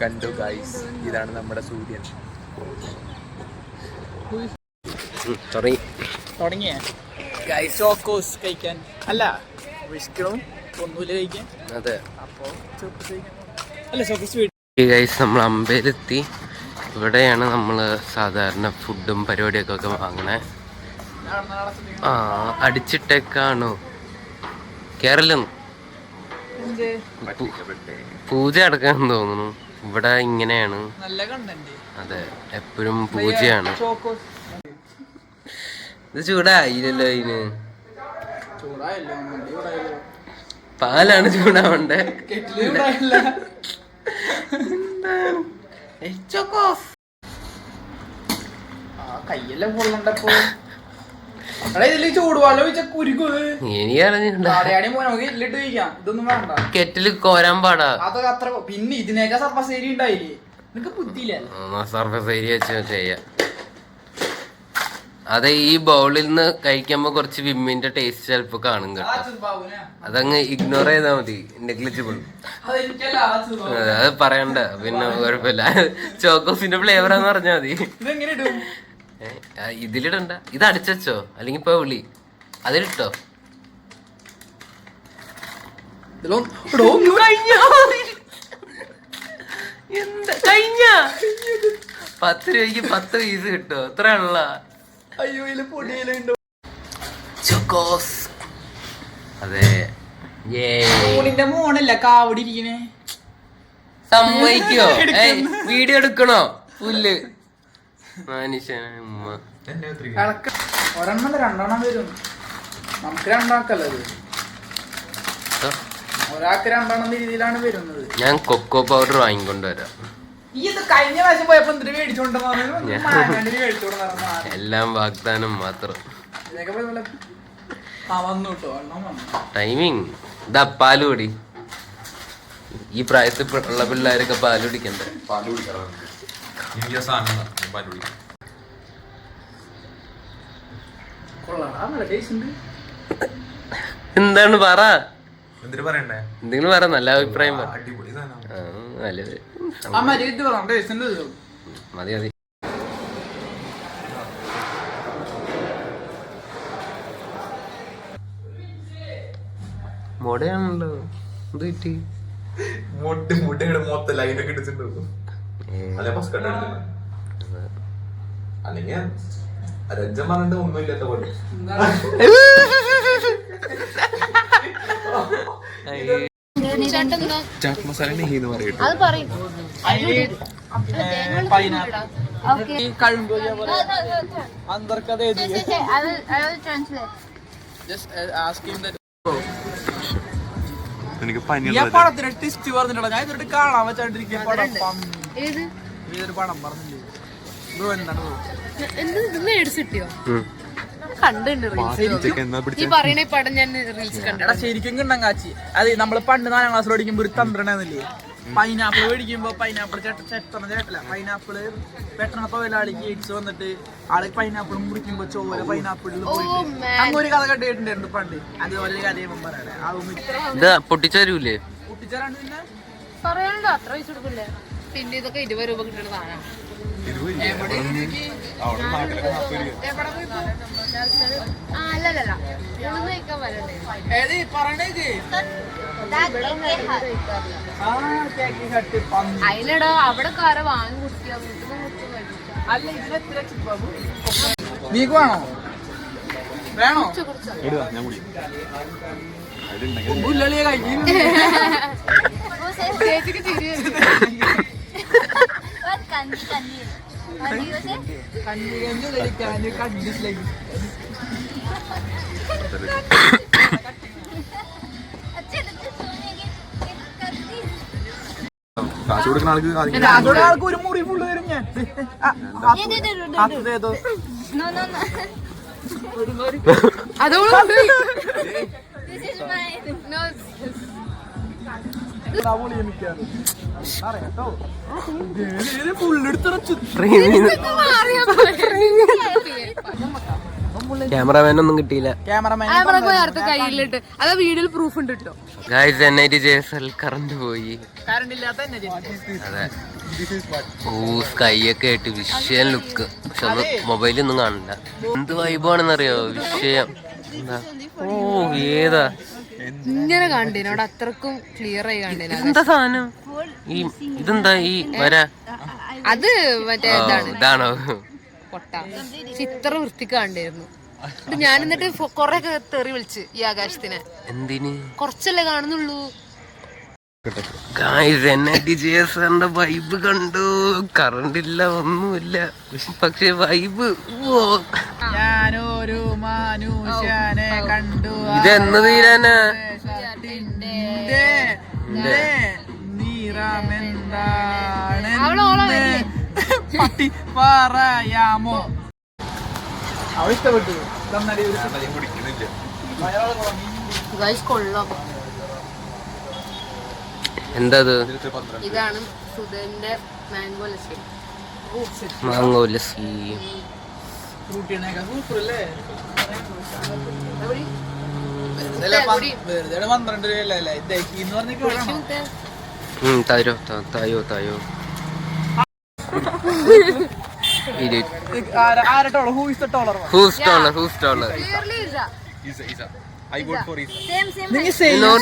കണ്ടു ഗൈസ്, ഇതാണ് നമ്മുടെ സൂര്യൻ. തുടങ്ങിയ ചോക്കോസ് കഴിക്കാൻ അല്ല വിഷ്കണം ഒന്നുമില്ല കഴിക്കാൻ. അതെ, അപ്പോൾ അല്ല ചോക്കോസ് ഗൈസ് നമ്മൾ അമ്പലത്തിലെത്തി. ഇവിടെയാണ് നമ്മൾ സാധാരണ ഫുഡും പരിപാടിയൊക്കെ വാങ്ങണേ. ആ അടിച്ചിട്ടേക്കാണോ കേരളം പൂജ അടക്കാന്ന് തോന്നുന്നു. ഇവിടെ ഇങ്ങനെയാണ്. അതെ, എപ്പോഴും പൂജയാണ്. ഇത് ചൂടായില്ലല്ലോ അതിന്. പാലാണ് ചൂടാവണ്ടേ. കയ്യെല്ലാം പൊള്ളണ്ടപ്പോ ചൂടുവെള്ളം കെറ്റില് കോരാൻ പാടാ. അതൊക്കെ അത്ര പിന്നെ ഇതിനേക്കാ സർഫസ് ഏരിയ ഉണ്ടായില്ലേ? നിനക്ക് ബുദ്ധിയില്ല. സർഫസ് ഏരിയ വെച്ച് ചെയ്യാം. അതെ, ഈ ബൗളിൽ നിന്ന് കഴിക്കുമ്പോ കുറച്ച് വിമ്മിന്റെ ടേസ്റ്റ് ചിലപ്പോ കാണും കേട്ടോ. അതങ്ങ് ഇഗ്നോർ ചെയ്താൽ മതി. നെഗ്ലിജിബിൾ. അത് പറയണ്ട, പിന്നെ കുഴപ്പമില്ല. ചോക്കോസിന്റെ ഫ്ലേവറാന്ന് പറഞ്ഞാ മതി. ഇതിലിടണ്ട, ഇത് അടിച്ചോ അല്ലെങ്കിൽ ഇപ്പൊ വിളി അതിലിട്ടോ. എന്താ കഴിഞ്ഞ 10 രൂപയ്ക്ക് 10 പീസ് കിട്ടോ? എത്ര ഉള്ള? അയ്യോ, പൊടിയിലുണ്ടോ ചോക്കോസ്? അതെ, മോണല്ല കാവടി ഇരിക്കണേ. സമ്മതിക്കോ? വീഡിയോ എടുക്കണോ? പുല്ല് ഒരെണ്ണം 2 വരും. നമുക്ക് 2 ആക്കല്ലത്, ഒരാൾക്ക് 2 രീതിയിലാണ് വരുന്നത്. ഞാൻ കൊക്കോ പൗഡർ വാങ്ങിക്കൊണ്ടുവരാം. കഴിഞ്ഞ പ്രാവശ്യം പോയപ്പോ മേടിച്ചോണ്ടോ? എല്ലാം വാഗ്ദാനം മാത്രം. ടൈമിങ് ഇതാ. പാലുകൂടി ഈ പ്രായത്തിൽ ഉള്ള പിള്ളേരൊക്കെ പാല് കുടിക്കണ്ടേ? എന്താണ് പറ, എന്തെങ്കിലും പറ. നല്ല അഭിപ്രായം നല്ലത് മതി മതി. മുടയാണല്ലോ. ഇത് കിട്ടി ഒന്നുമില്ലാത്ത പോലെ. ചാറ്റ് മസാല നെയ്യെന്ന് പറയും. എനിക്ക് പടത്തിന് ടിസ്റ്റ് പറഞ്ഞിട്ടുണ്ടോ? ഞാൻ ഇതൊരു കാണാൻ വെച്ചോണ്ടിരിക്കും. പടം പറഞ്ഞില്ലേ ബ്രോ? എന്താണ് ശരിക്കും കിണ്ണം കാച്ചി. അത് നമ്മള് പണ്ട് 4ാം ക്ലാസ്സിൽ പഠിക്കുമ്പോ ഒരു തന്ത്രണല്ലേ, പൈനാപ്പിൾ മേടിക്കുമ്പോ പൈനാപ്പിൾ ചേട്ടല്ല, പൈനാപ്പിള് പെട്ടെന്ന് തൊഴിലാളിക്ക് എയ്ഡ്സ് വന്നിട്ട് ആള് പൈനാപ്പിൾ മുറിക്കുമ്പോ ചോര പൈനാപ്പിളിൽ പോയിട്ട് അങ്ങൊരു കഥ കേട്ടിട്ടുണ്ടായിരുന്നു പണ്ട്. അതുപോലെ ഒരു കഥയും പറയാനേ പൊട്ടിച്ചേരൂലേ? പൊട്ടിച്ചേരാണ്ട് പിന്നെ പറയാനുണ്ടോ? അത്ര പൈസ കൊടുക്കില്ലേ? പിന്നെ ഇതൊക്കെ 20 രൂപ കിട്ടുന്ന സാധനം. അതിലടോ അവിടെ കാര വാങ്ങി കുടിക്കുക. നീക്ക് വേണോ? വേണോ? ഉള്ളിയെ കഴിക്കും. ചേച്ചിക്ക് തിരി ആൾക്ക് ഒരു മുറി ഫുള്ള് തരും ഞാൻ. ക്യാമറമാനൊന്നും കിട്ടിയില്ല. ക്യാമറമാൻ നേരത്തെ കയ്യിലിട്ട് അതാ വീഡിയോയിൽ പ്രൂഫ് ഉണ്ട് കേട്ടോ. ഗൈസ് NIT JSL കറണ്ട് പോയി. കറണ്ട് ഇല്ലാത്ത തന്നെ അതെ. സ്കൈ ഒക്കെ ആയിട്ട് വിഷയം ലുക്ക്. പക്ഷെ അത് മൊബൈലൊന്നും കാണില്ല. എന്ത് വൈബാണെന്നറിയോ വിഷയം. ഓ ഏതാ ഇങ്ങനെ കണ്ടേനു അവിടെ അത്രക്കും ക്ലിയർ ആയി കണ്ടേനു. എന്താ സാധനം ഈ ഇതെന്താ ഈ വര? അത് മറ്റേ ഇതാണോ പൊട്ട ചിത്ര വൃത്തിക്ക് കണ്ടിരുന്നു. ഞാൻ എന്നിട്ട് കൊറേ തെറി വിളിച്ച് ഈ ആകാശത്തിന്. എന്തിന്? കൊറച്ചല്ലേ കാണുന്നുള്ളൂ. ഗായ്സ് NIT JSLന്റെ വൈബ് കണ്ടു. കറണ്ട് ഇല്ല ഒന്നുമില്ല പക്ഷെ വൈബ്. ഞാനൊരു മനുഷ്യനെ കണ്ടു. ഇതെന്ന് തീരാനാ? നിറമെന്താണ് പട്ടി പറയാമോ? അവ ഇഷ്ടപ്പെട്ടു. കൊള്ളാം. എന്താ ഇതാണ് സുധന്റെ മാംഗോ ലസ്സി. മാംഗോ ലസ്സി. വെറുതെ 12 രൂപയല്ലേ ഇതെന്ന് പറഞ്ഞ തായോ തായോ ആരട്ടോളൂ. Who's the taller? Who's taller? Clearly Isa. Isa. I vote for Isa. നിങ്ങൾ same. Not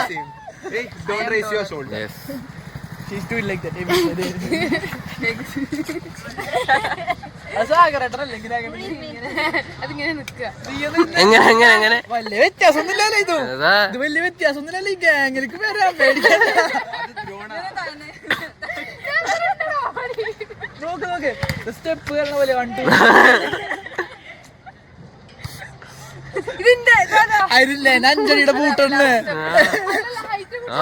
same. Hey, don't raise your shoulder. Yes. She's doing like that every day. അസാഗരട്ടല്ലേ അതിങ്ങനെ നിക്കുക. എങ്ങനെ വലിയ വ്യത്യാസമൊന്നുമില്ലല്ലോ ഇത്. അതാ ഇത് വലിയ വ്യത്യാസമൊന്നുമില്ലല്ലോ. ഈ ഗാംഗിലേക്ക് വരാൻ പേടിക്കാൻ. നോക്ക് സ്റ്റെപ്പ് കയറുന്ന പോലെ കണ്ടു. അതില്ലേ 5 അടിയുടെ ബൂട്ടുണ്ട്.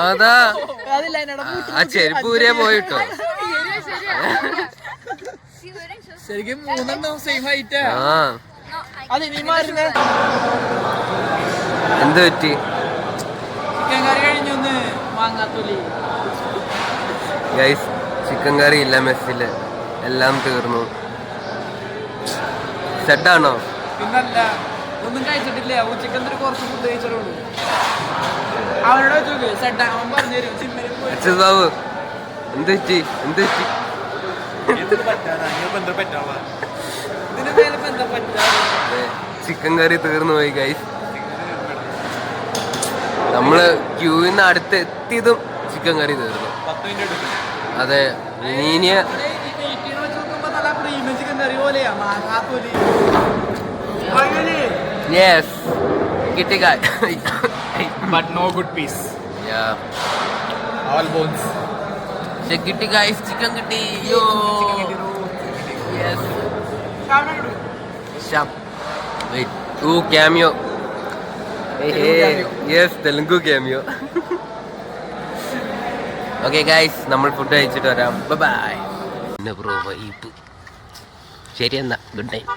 അതാ അതില്ല എന്നോട് ബൂട്ട്. ആ ചെരുപ്പൂരെ പോയിട്ടോ. ശരിക്കും 3 സെയിം ഹൈറ്റ്. ആ അത് ഇനി മാറുന്ന എന്ത് പറ്റി? ചിക്കൻ കറി കഴിഞ്ഞൊന്ന് മാങ്ങാത്തൊലി. ഗൈസ് ചിക്കൻ കറി ഇല്ല മെസ്സില്. എല്ലാം തീർന്നു. സെറ്റാണോ? പിന്നല്ല ഒന്നും കഴിച്ചിട്ടില്ല. ഉച്ചക്ക് എന്തൊരു കുറച്ച് ഫുഡ് കഴിച്ചിട്ടുള്ളൂ. അവനോട് ചോദിച്ചു സെറ്റ് അവൻ പറഞ്ഞുതരും. ജിമ്മിൽ പോയി അച്ഛൻ ബാബു എന്ത് പറ്റി? ഇതിന് പറ്റാവാ ഇതിന് മേലെ ഇപ്പൊ എന്താ പറ്റാ? ചിക്കൻ കറി തീർന്നു പോയി ഗൈസ്. നമ്മള് ക്യൂവിന്ന് അടുത്ത് എത്തിയതും ചിക്കൻ കറി തീർന്നു. 10 മിനിറ്റ് എടുക്കും. അതെ നീനിയ നോക്കുമ്പോ നല്ല പ്രീമിയം ചിക്കൻ കറി പോലെയാ മാങ്ങാത്തൊലി. യെസ് കിട്ടി ഗായ്. But no good piece. All bones. കിട്ടി ഗൈസ്. ചിക്കൻ കിട്ടി. Yes oh cameo. Yes Telugu cameo. Okay guys നമ്മൾ ഫുഡ് കഴിച്ചിട്ട് വരാം. ബൈ. Bro vibe. ശരി എന്നാ ഗുഡ് നൈറ്റ്.